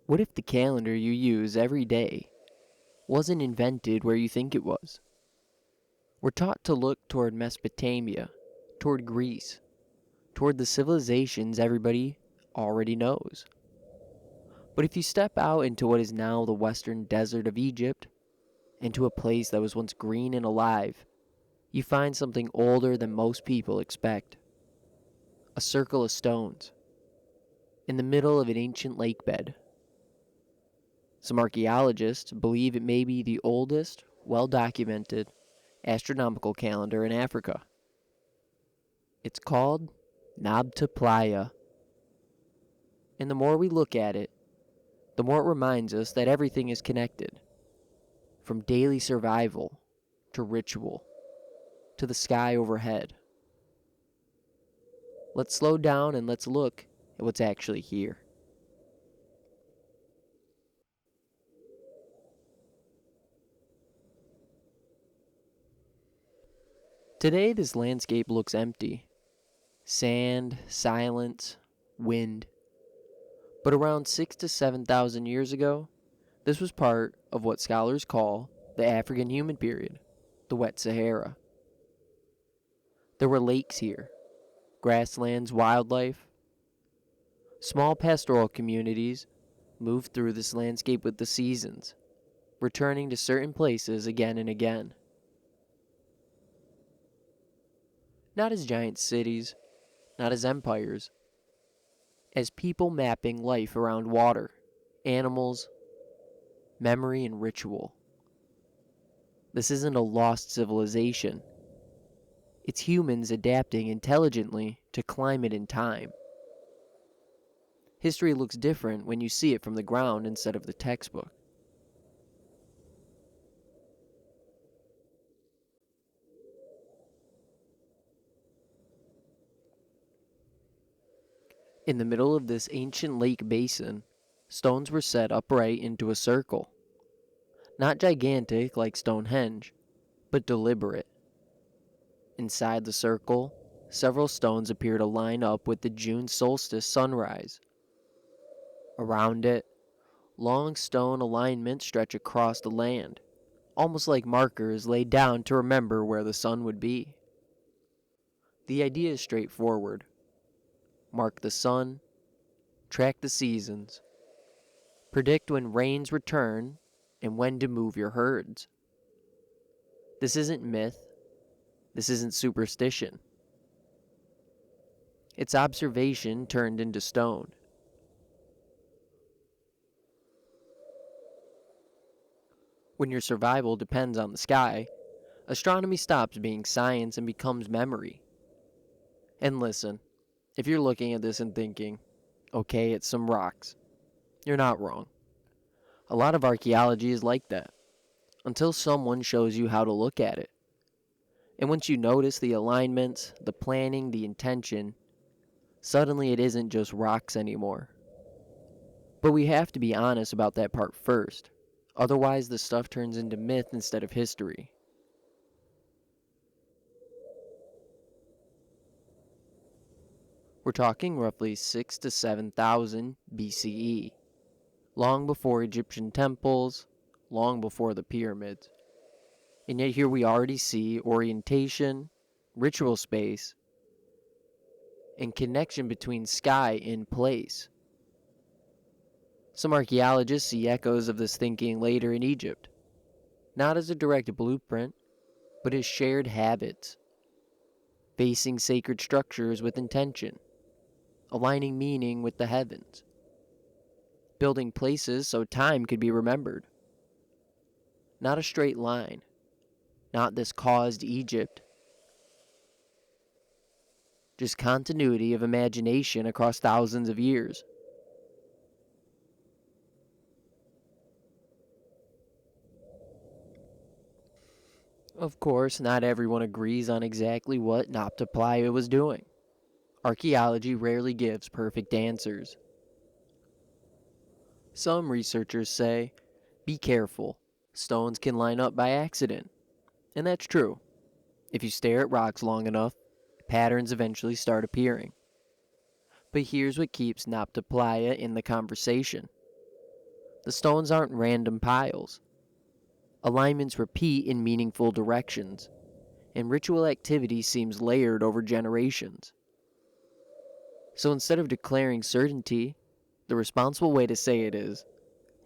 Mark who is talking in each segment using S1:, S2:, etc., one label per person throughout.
S1: What if the calendar you use every day wasn't invented where you think it was? We're taught to look toward Mesopotamia, toward Greece, toward the civilizations everybody already knows. But if you step out into what is now the western desert of Egypt, into a place that was once green and alive, you find something older than most people expect. A circle of stones, in the middle of an ancient lake bed. Some archaeologists believe it may be the oldest, well-documented, astronomical calendar in Africa. It's called Nabta Playa. And the more we look at it, the more it reminds us that everything is connected. From daily survival, to ritual, to the sky overhead. Let's slow down and let's look at what's actually here. Today, this landscape looks empty. Sand, silence, wind. But around 6,000 to 7,000 years ago, this was part of what scholars call the African human period, the wet Sahara. There were lakes here, grasslands, wildlife. Small pastoral communities moved through this landscape with the seasons, returning to certain places again and again. Not as giant cities, not as empires, as people mapping life around water, animals, memory, and ritual. This isn't a lost civilization. It's humans adapting intelligently to climate and time. History looks different when you see it from the ground instead of the textbook. In the middle of this ancient lake basin, stones were set upright into a circle. Not gigantic like Stonehenge, but deliberate. Inside the circle, several stones appear to line up with the June solstice sunrise. Around it, long stone alignments stretch across the land, almost like markers laid down to remember where the sun would be. The idea is straightforward. Mark the sun, track the seasons, predict when rains return, and when to move your herds. This isn't myth. This isn't superstition. It's observation turned into stone. When your survival depends on the sky, astronomy stops being science and becomes memory. And listen, if you're looking at this and thinking, okay, it's some rocks, you're not wrong. A lot of archaeology is like that, until someone shows you how to look at it. And once you notice the alignments, the planning, the intention, suddenly it isn't just rocks anymore. But we have to be honest about that part first, otherwise the stuff turns into myth instead of history. We're talking roughly 6,000 to 7,000 BCE, long before Egyptian temples, long before the pyramids. And yet here we already see orientation, ritual space, and connection between sky and place. Some archaeologists see echoes of this thinking later in Egypt, not as a direct blueprint, but as shared habits, facing sacred structures with intention, aligning meaning with the heavens, building places so time could be remembered. Not a straight line, not this caused Egypt, just continuity of imagination across thousands of years. Of course, not everyone agrees on exactly what Nabta Playa was doing. Archaeology rarely gives perfect answers. Some researchers say, be careful, stones can line up by accident. And that's true. If you stare at rocks long enough, patterns eventually start appearing. But here's what keeps Nabta Playa in the conversation. The stones aren't random piles. Alignments repeat in meaningful directions, and ritual activity seems layered over generations. So instead of declaring certainty, the responsible way to say it is,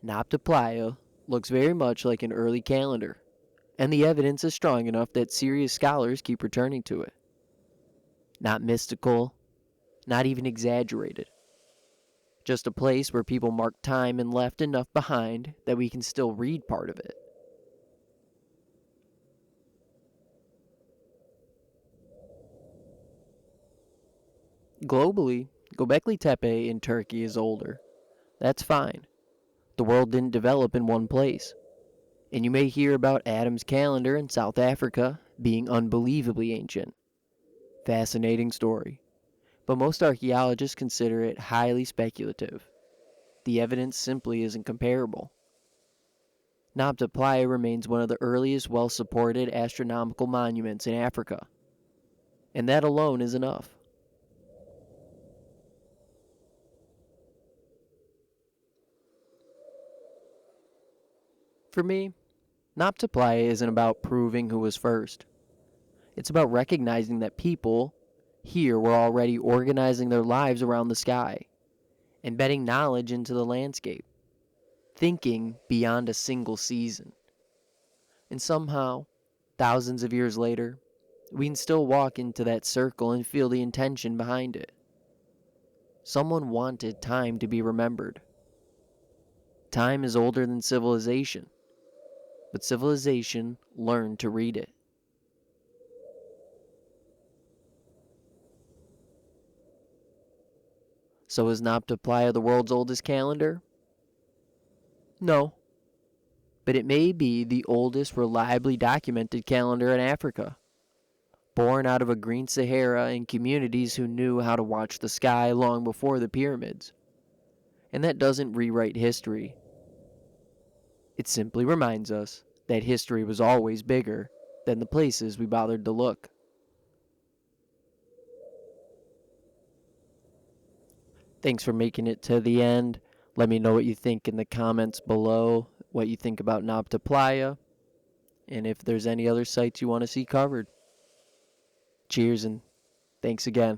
S1: Nabta Playa looks very much like an early calendar, and the evidence is strong enough that serious scholars keep returning to it. Not mystical, not even exaggerated. Just a place where people marked time and left enough behind that we can still read part of it. Globally, Göbekli Tepe in Turkey is older. That's fine. The world didn't develop in one place. And you may hear about Adam's calendar in South Africa being unbelievably ancient. Fascinating story. But most archaeologists consider it highly speculative. The evidence simply isn't comparable. Nabta Playa remains one of the earliest well-supported astronomical monuments in Africa. And that alone is enough. For me, Nabta Playa isn't about proving who was first. It's about recognizing that people here were already organizing their lives around the sky, embedding knowledge into the landscape, thinking beyond a single season. And somehow, thousands of years later, we can still walk into that circle and feel the intention behind it. Someone wanted time to be remembered. Time is older than civilization, but civilization learned to read it. So is Nabta Playa the world's oldest calendar? No, but it may be the oldest reliably documented calendar in Africa. Born out of a green Sahara in communities who knew how to watch the sky long before the pyramids. And that doesn't rewrite history. It simply reminds us that history was always bigger than the places we bothered to look. Thanks for making it to the end. Let me know what you think in the comments below, what you think about Nabta Playa, and if there's any other sites you want to see covered. Cheers and thanks again.